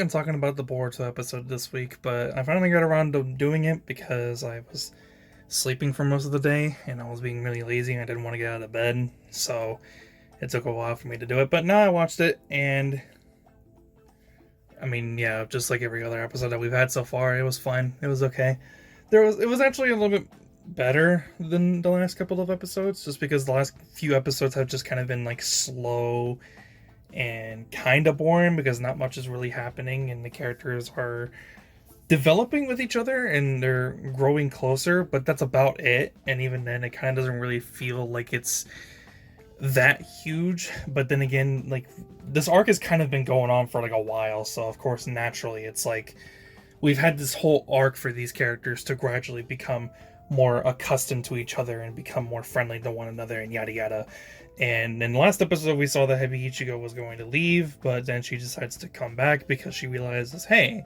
on talking about the Boruto episode this week, but I finally got around to doing it because I was sleeping for most of the day and I was being really lazy and I didn't want to get out of bed. So it took a while for me to do it, but now I watched it and I mean, yeah, just like every other episode that we've had so far, it was fine. It was okay. It was actually a little bit better than the last couple of episodes, just because the last few episodes have just kind of been like slow and kind of boring because not much is really happening and the characters are developing with each other and they're growing closer, but that's about it. And even then, it kind of doesn't really feel like it's that huge. But then again, like this arc has kind of been going on for like a while, so of course, naturally, it's like we've had this whole arc for these characters to gradually become more accustomed to each other and become more friendly to one another and yada yada. And in the last episode, we saw that Heavy Ichigo was going to leave, but then she decides to come back because she realizes, hey,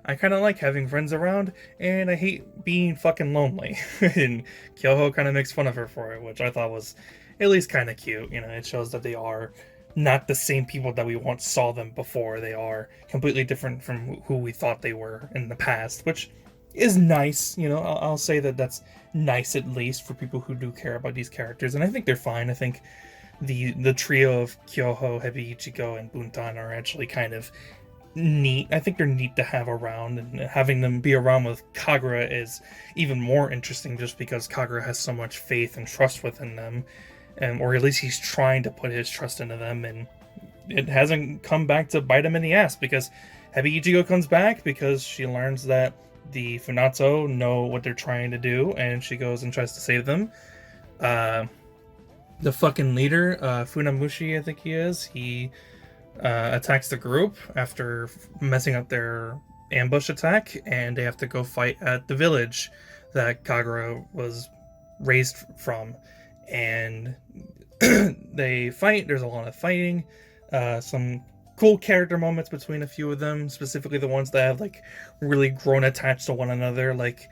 I kind of like having friends around, and I hate being fucking lonely. And Kyoho kind of makes fun of her for it, which I thought was at least kind of cute. You know, it shows that they are not the same people that we once saw them before. They are completely different from who we thought they were in the past, which is nice. You know, I'll say that that's nice at least for people who do care about these characters, and I think they're fine. I think the trio of Kyoho, Heavy Ichigo, and Buntan are actually kind of neat. I think they're neat to have around, and having them be around with Kagura is even more interesting just because Kagura has so much faith and trust within them, and or at least he's trying to put his trust into them, and it hasn't come back to bite him in the ass because Heavy Ichigo comes back because she learns that the Funato know what they're trying to do, and she goes and tries to save them. The fucking leader, Funamushi, I think he attacks the group after messing up their ambush attack, and they have to go fight at the village that Kagura was raised from. And they fight, there's a lot of fighting, some cool character moments between a few of them, specifically the ones that have like really grown attached to one another, like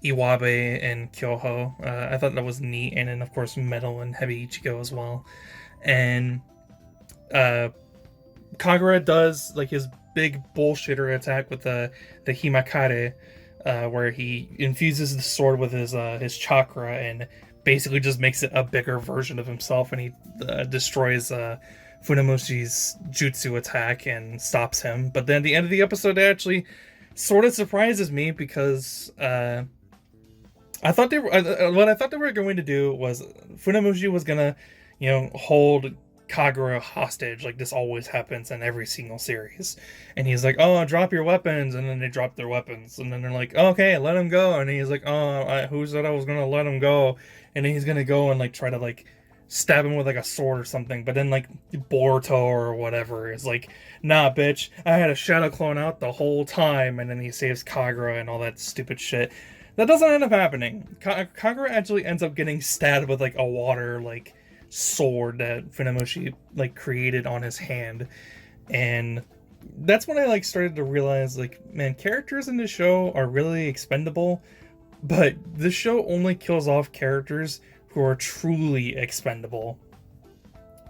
Iwabe and Kyoho. I thought that was neat, and then of course Metal and Heavy Ichigo as well. And Kagura does like his big bullshitter attack with the Himakare, where he infuses the sword with his chakra and basically just makes it a bigger version of himself, and he destroys Funamushi's jutsu attack and stops him. But then at the end of the episode, it actually sort of surprises me because I thought what I thought they were going to do was Funamushi was gonna, you know, hold Kagura hostage like this always happens in every single series, and he's like, "Oh, drop your weapons," and then they drop their weapons, and then they're like, "Okay, let him go," and he's like, "Oh, who said I was gonna let him go?" And then he's gonna go and like try to like stab him with like a sword or something, but then like Boruto or whatever is like, "Nah, bitch, I had a shadow clone out the whole time," and then he saves Kagura and all that stupid shit. That doesn't end up happening. Kagura actually ends up getting stabbed with like a water like sword that Funamushi like created on his hand, and that's when I like started to realize like, man, characters in this show are really expendable, but this show only kills off characters who are truly expendable,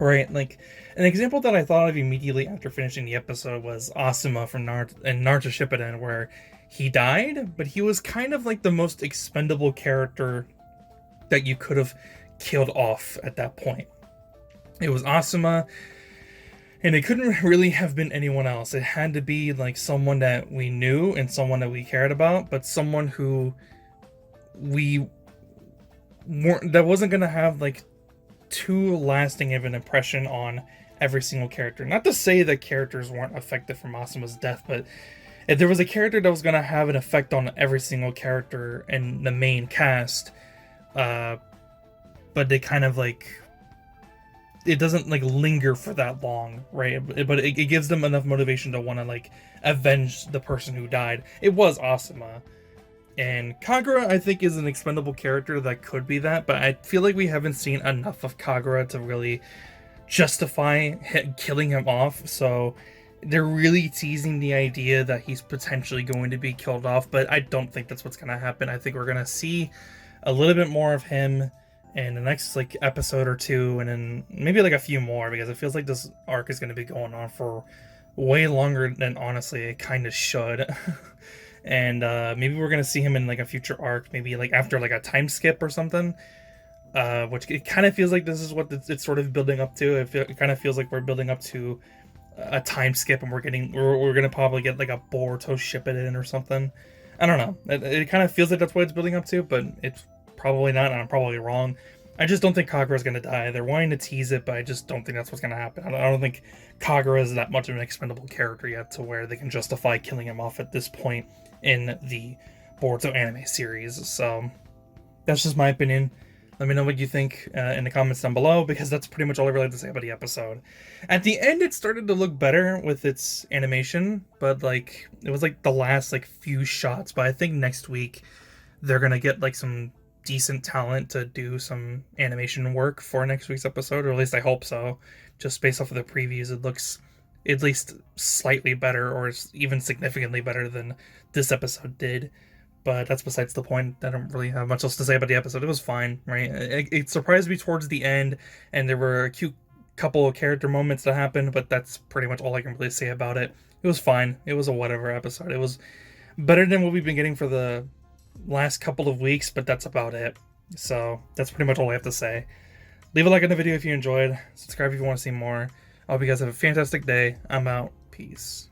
right? Like an example that I thought of immediately after finishing the episode was Asuma from Naruto Shippuden, where he died, but he was kind of like the most expendable character that you could have killed off at that point. It was Asuma, and it couldn't really have been anyone else. It had to be like someone that we knew and someone that we cared about, but someone who we weren't, that wasn't gonna have like too lasting of an impression on every single character. Not to say that characters weren't affected from Asuma's death, but if there was a character that was gonna have an effect on every single character in the main cast, but they kind of like, it doesn't like linger for that long, right? But it gives them enough motivation to want to like avenge the person who died. It was Asuma. And Kagura, I think, is an expendable character that could be that, but I feel like we haven't seen enough of Kagura to really justify killing him off. So they're really teasing the idea that he's potentially going to be killed off, but I don't think that's what's going to happen. I think we're going to see a little bit more of him in the next like episode or two, and then maybe like a few more, because it feels like this arc is going to be going on for way longer than honestly it kind of should. And maybe we're gonna see him in like a future arc, maybe like after like a time skip or something. Which it kind of feels like this is what it's sort of building up to. It kind of feels like we're building up to a time skip, and we're gonna probably get like a Boruto ship it in or something. I don't know. It kind of feels like that's what it's building up to, but it's probably not, and I'm probably wrong. I just don't think Kagura's gonna die. They're wanting to tease it, but I just don't think that's what's gonna happen. I don't think Kagura is that much of an expendable character yet to where they can justify killing him off at this point in the Boruto anime series. So that's just my opinion. Let me know what you think in the comments down below, because that's pretty much all I really have to say about the episode. At the end, it started to look better with its animation, but like it was like the last like few shots. But I think next week they're gonna get like some decent talent to do some animation work for next week's episode, or at least I hope so. Just based off of the previews, it looks at least slightly better, or even significantly better than this episode did. But that's besides the point. I don't really have much else to say about the episode. It was fine, right? It surprised me towards the end, and there were a cute couple of character moments that happened, but that's pretty much all I can really say about it. It was fine. It was a whatever episode. It was better than what we've been getting for the last couple of weeks, but that's about it. So that's pretty much all I have to say. Leave a like on the video if you enjoyed. Subscribe if you want to see more. I hope you guys have a fantastic day. I'm out. Peace.